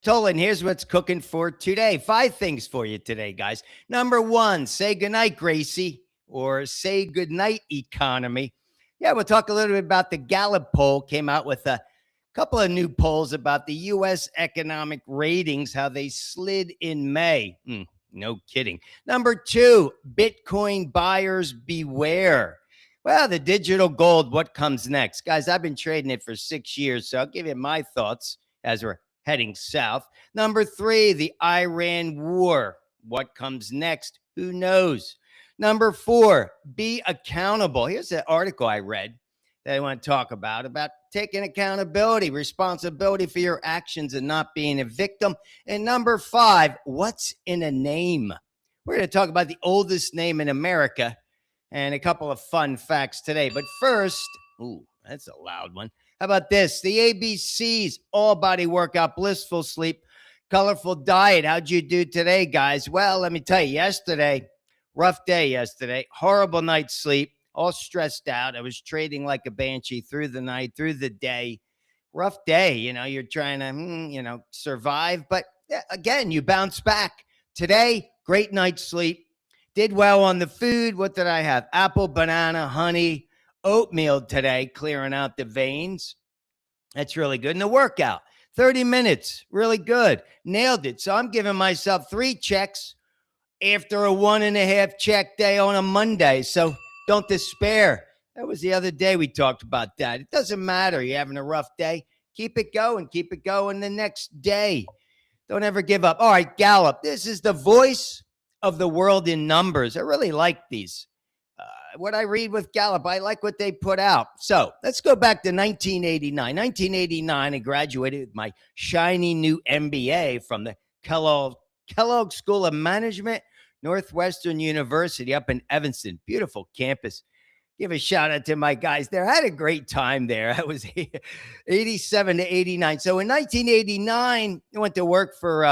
Tola, and here's what's cooking for today. 5 things for you today, guys. Number one, say goodnight, Gracie, or say goodnight, economy. Yeah, we'll talk a little bit about the Gallup poll. Came out with a couple of new polls about the U.S. economic ratings, how they slid in May. No kidding. Number two, Bitcoin buyers beware. Well, the digital gold, what comes next? Guys, I've been trading it for 6 years, so I'll give you my thoughts as we're heading south. Number three, the Iran war. What comes next? Who knows? Number four, be accountable. Here's an article I read that I want to talk about taking accountability, responsibility for your actions and not being a victim. And number five, what's in a name? We're going to talk about the oldest name in America and a couple of fun facts today. But first, that's a loud one. How about this? The ABCs, all body workout, blissful sleep, colorful diet. How'd you do today, guys? Well, let me tell you, rough day yesterday, horrible night's sleep, all stressed out. I was trading like a banshee through the night, through the day. Rough day, you're trying to, survive. But again, you bounce back. Today, great night's sleep. Did well on the food. What did I have? Apple, banana, honey, oatmeal today, clearing out the veins. That's really good. And the workout, 30 minutes, really good. Nailed it. So I'm giving myself 3 checks after a 1.5 check day on a Monday. So don't despair. That was the other day we talked about that. It doesn't matter. You're having a rough day. Keep it going the next day. Don't ever give up. All right, Gallup. This is the voice of the world in numbers. I really like these. What I read with Gallup, I like what they put out. So let's go back to 1989. 1989, I graduated with my shiny new MBA from the Kellogg School of Management, Northwestern University up in Evanston. Beautiful campus. Give a shout out to my guys there. I had a great time there. I was 87 to 89. So in 1989, I went to work for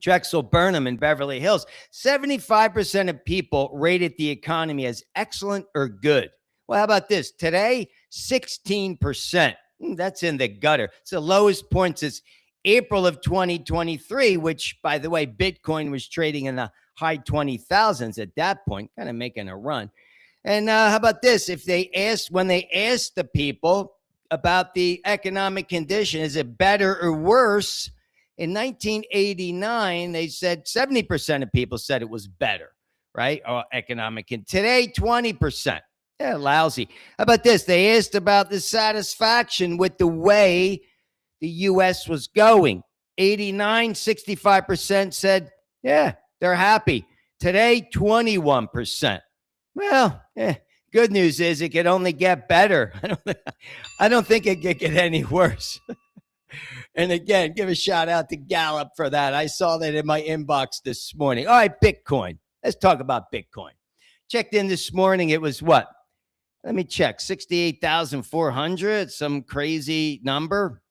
Drexel Burnham in Beverly Hills. 75% of people rated the economy as excellent or good. Well, how about this? Today, 16%. That's in the gutter. It's the lowest point since April of 2023, which, by the way, Bitcoin was trading in the high 20,000s at that point, kind of making a run. And how about this? When they asked the people about the economic condition, is it better or worse? In 1989, they said 70% of people said it was better, right? Or economic. And today, 20%. Yeah, lousy. How about this? They asked about the satisfaction with the way the U.S. was going. 65% said, yeah, they're happy. Today, 21%. Well, good news is it could only get better. I don't think it could get any worse. And again, give a shout out to Gallup for that. I saw that in my inbox this morning. All right, Bitcoin. Let's talk about Bitcoin. Checked in this morning. It was what? Let me check. 68,400, some crazy number.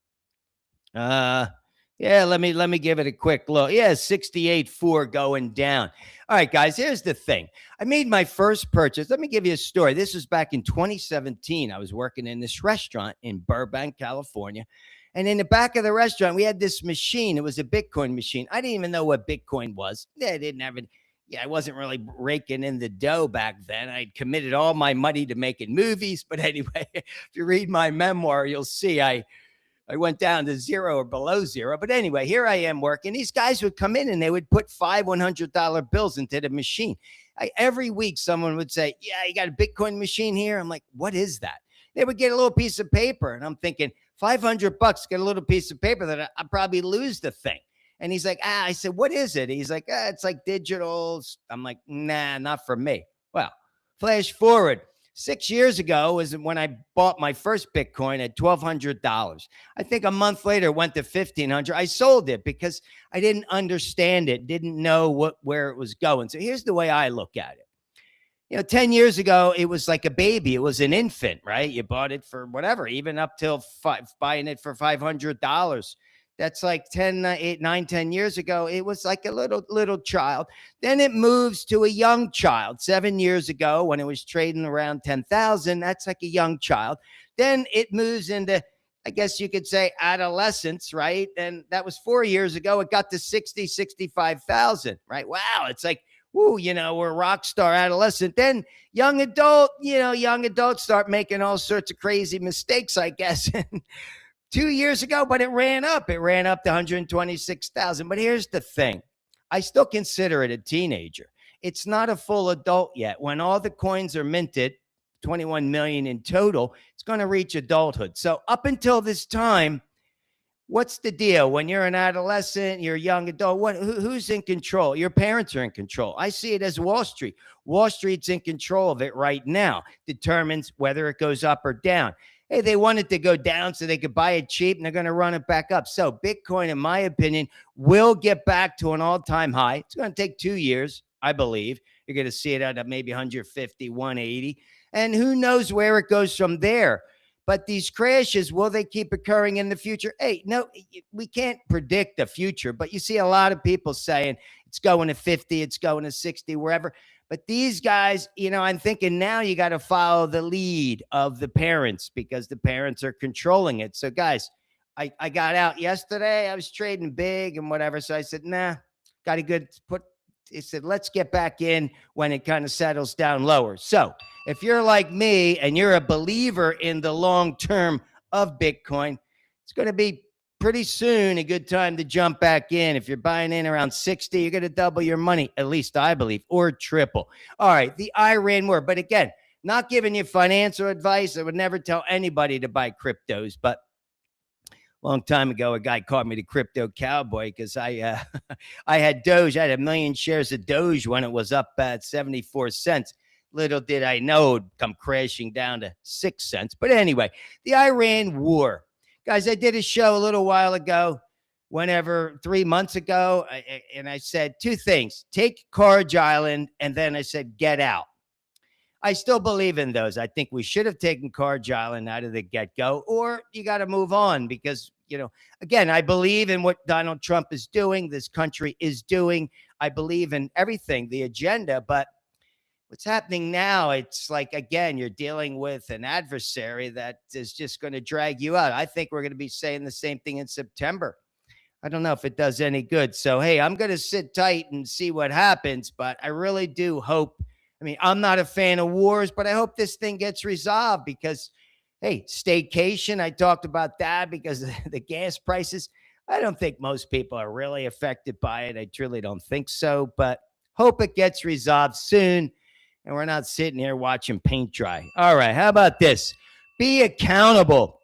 Yeah, let me give it a quick look. Yeah, 68.4 going down. All right, guys, here's the thing. I made my first purchase. Let me give you a story. This was back in 2017. I was working in this restaurant in Burbank, California. And in the back of the restaurant, we had this machine. It was a Bitcoin machine. I didn't even know what Bitcoin was. I didn't have it. Yeah, I wasn't really raking in the dough back then. I'd committed all my money to making movies. But anyway, if you read my memoir, you'll see I went down to zero or below zero. But anyway, here I am working. These guys would come in and they would put $100 bills into the machine. Every week, someone would say, yeah, you got a Bitcoin machine here? I'm like, what is that? They would get a little piece of paper. And I'm thinking, $500, get a little piece of paper that I'll probably lose the thing. And he's like, I said, what is it? He's like, it's like digital. I'm like, nah, not for me. Well, flash forward. 6 years ago was when I bought my first Bitcoin at $1,200. I think a month later it went to $1,500. I sold it because I didn't understand it, didn't know where it was going. So here's the way I look at it. 10 years ago, it was like a baby. It was an infant, right? You bought it for whatever, even up till buying it for $500. That's like 10 years ago. It was like a little child. Then it moves to a young child. 7 years ago, when it was trading around 10,000, that's like a young child. Then it moves into I guess you could say, adolescence, right? And that was 4 years ago. It got to 60, 65,000, right? Wow. It's like, woo, we're rock star adolescent. Then young adult, young adults start making all sorts of crazy mistakes, I guess. 2 years ago, but it ran up. It ran up to 126,000. But here's the thing. I still consider it a teenager. It's not a full adult yet. When all the coins are minted, 21 million in total, it's going to reach adulthood. So up until this time, what's the deal? When you're an adolescent, you're a young adult, who's in control? Your parents are in control. I see it as Wall Street. Wall Street's in control of it right now, determines whether it goes up or down. Hey, they want it to go down so they could buy it cheap, and they're going to run it back up. So Bitcoin, in my opinion, will get back to an all-time high. It's going to take 2 years, I believe. You're going to see it at maybe 150, 180. And who knows where it goes from there. But these crashes, will they keep occurring in the future? Hey, no, we can't predict the future. But you see a lot of people saying it's going to 50, it's going to 60, wherever. But these guys, I'm thinking now you got to follow the lead of the parents because the parents are controlling it. So, guys, I got out yesterday. I was trading big and whatever. So I said, nah, got a good put. It said, let's get back in when it kind of settles down lower. So if you're like me and you're a believer in the long term of Bitcoin, it's going to be pretty soon a good time to jump back in. If you're buying in around 60, you're going to double your money, at least I believe, or triple. All right, the Iran war. But again, not giving you financial advice. I would never tell anybody to buy cryptos, but long time ago, a guy called me the crypto cowboy because I had Doge. I had 1 million shares of Doge when it was up at 74 cents. Little did I know it'd come crashing down to 6 cents. But anyway, the Iran war. Guys, I did a show a little while ago, 3 months ago, and I said two things. Take Carge Island, and then I said get out. I still believe in those. I think we should have taken Carge Island out of the get-go, or you got to move on because, again, I believe in what Donald Trump is doing, this country is doing. I believe in everything, the agenda, but what's happening now, it's like, again, you're dealing with an adversary that is just going to drag you out. I think we're going to be saying the same thing in September. I don't know if it does any good. So, hey, I'm going to sit tight and see what happens, but I really do hope. I mean, I'm not a fan of wars, but I hope this thing gets resolved because, hey, staycation, I talked about that because of the gas prices. I don't think most people are really affected by it. I truly don't think so, but hope it gets resolved soon and we're not sitting here watching paint dry. All right, how about this? Be accountable.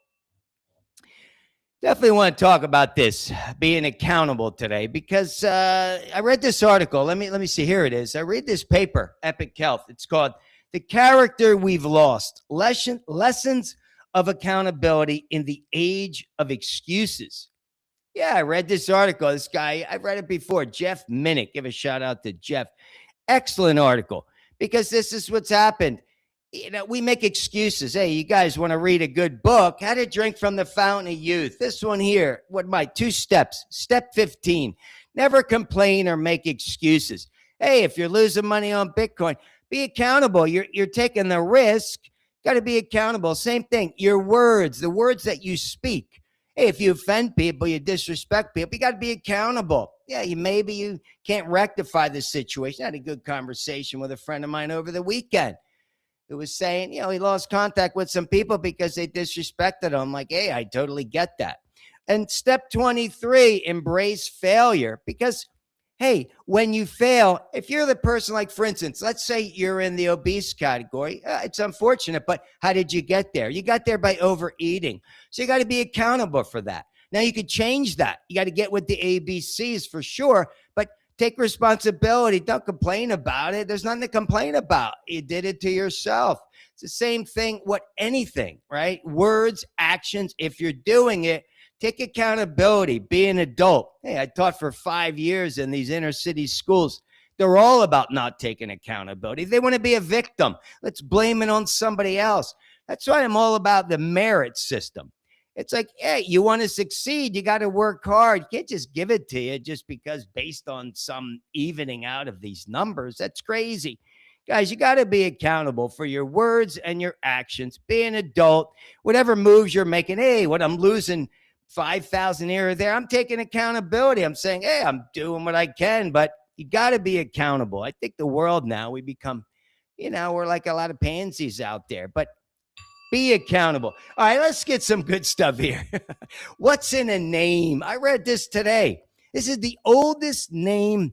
Definitely want to talk about this, being accountable today, because I read this article. Let me see. Here it is. I read this paper, Epic Health. It's called The Character We've Lost, Lessons of Accountability in the Age of Excuses. Yeah, I read this article. This guy, I've read it before, Jeff Minnick. Give a shout out to Jeff. Excellent article, because this is what's happened. We make excuses. Hey, you guys want to read a good book? How to Drink from the Fountain of Youth. This one here, 2 steps. Step 15, never complain or make excuses. Hey, if you're losing money on Bitcoin, be accountable. You're taking the risk. Got to be accountable. Same thing. Your words, the words that you speak. Hey, if you offend people, you disrespect people, you got to be accountable. Yeah, maybe you can't rectify the situation. I had a good conversation with a friend of mine over the weekend who was saying, he lost contact with some people because they disrespected him. I'm like, hey, I totally get that. And step 23, embrace failure. Because, hey, when you fail, if you're the person, like, for instance, let's say you're in the obese category. It's unfortunate, but how did you get there? You got there by overeating. So you got to be accountable for that. Now, you could change that. You got to get with the ABCs for sure, but take responsibility. Don't complain about it. There's nothing to complain about. You did it to yourself. It's the same thing with anything, right? Words, actions. If you're doing it, take accountability. Be an adult. Hey, I taught for 5 years in these inner city schools. They're all about not taking accountability. They want to be a victim. Let's blame it on somebody else. That's why I'm all about the merit system. It's like, hey, you want to succeed, you got to work hard. You can't just give it to you just because based on some evening out of these numbers. That's crazy. Guys, you got to be accountable for your words and your actions. Be an adult, whatever moves you're making. Hey, what I'm losing 5,000 here or there, I'm taking accountability. I'm saying, hey, I'm doing what I can, but you got to be accountable. I think the world now, we become, we're like a lot of pansies out there, but be accountable. All right, let's get some good stuff here. What's in a name? I read this today. This is the oldest name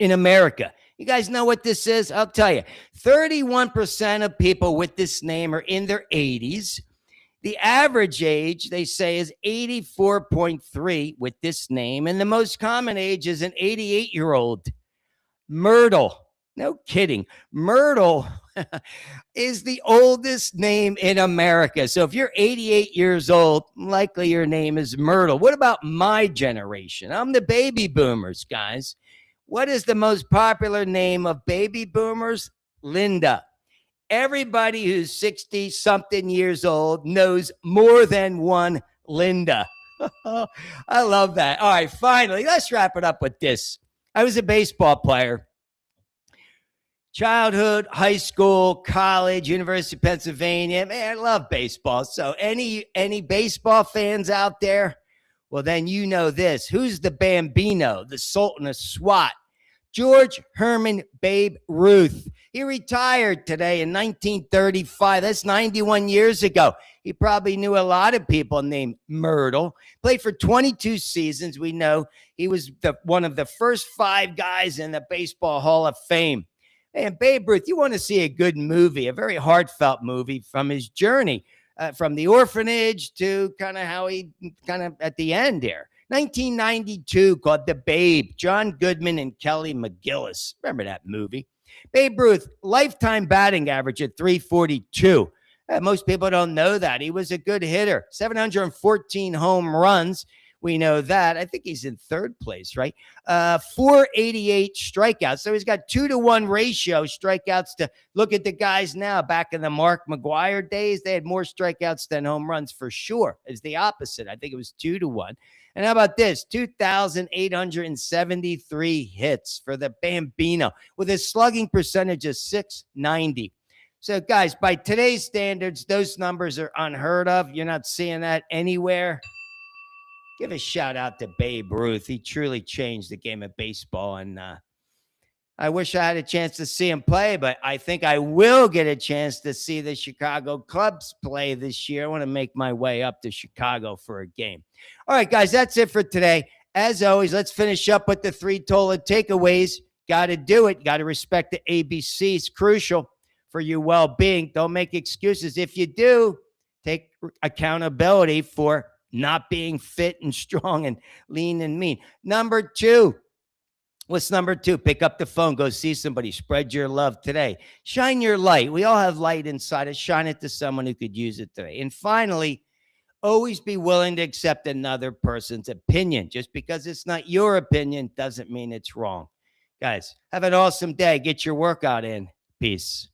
in America. You guys know what this is? I'll tell you. 31% of people with this name are in their 80s. The average age, they say, is 84.3 with this name. And the most common age is an 88-year-old. Myrtle. No kidding. Myrtle is the oldest name in America. So if you're 88 years old, likely your name is Myrtle. What about my generation? I'm the baby boomers, guys. What is the most popular name of baby boomers? Linda. Everybody who's 60-something years old knows more than one Linda. I love that. All right, finally, let's wrap it up with this. I was a baseball player. Childhood, high school, college, University of Pennsylvania. Man, I love baseball. So any baseball fans out there? Well, then you know this. Who's the Bambino, the Sultan of Swat? George Herman Babe Ruth. He retired today in 1935. That's 91 years ago. He probably knew a lot of people named Myrtle. Played for 22 seasons. We know he was one of the first 5 guys in the Baseball Hall of Fame. And Babe Ruth, you want to see a good movie, a very heartfelt movie from his journey, from the orphanage to kind of how he kind of at the end there. 1992, called The Babe, John Goodman and Kelly McGillis. Remember that movie? Babe Ruth, lifetime batting average at 342. Most people don't know that. He was a good hitter, 714 home runs. We know that. I think he's in 3rd place, right? 488 strikeouts. So he's got 2-to-1 ratio strikeouts to look at the guys now. Back in the Mark McGwire days, they had more strikeouts than home runs for sure. It's the opposite. I think it was 2-to-1. And how about this? 2,873 hits for the Bambino with a slugging percentage of .690. So, guys, by today's standards, those numbers are unheard of. You're not seeing that anywhere. Give a shout out to Babe Ruth. He truly changed the game of baseball. And I wish I had a chance to see him play, but I think I will get a chance to see the Chicago Cubs play this year. I want to make my way up to Chicago for a game. All right, guys, that's it for today. As always, let's finish up with the 3 Tola takeaways. Got to do it. Got to respect the ABC. It's crucial for your well-being. Don't make excuses. If you do, take accountability for not being fit and strong and lean and mean. Number 2. What's number 2? Pick up the phone. Go see somebody. Spread your love today. Shine your light. We all have light inside us. Shine it to someone who could use it today. And finally, always be willing to accept another person's opinion. Just because it's not your opinion doesn't mean it's wrong. Guys, have an awesome day. Get your workout in. Peace.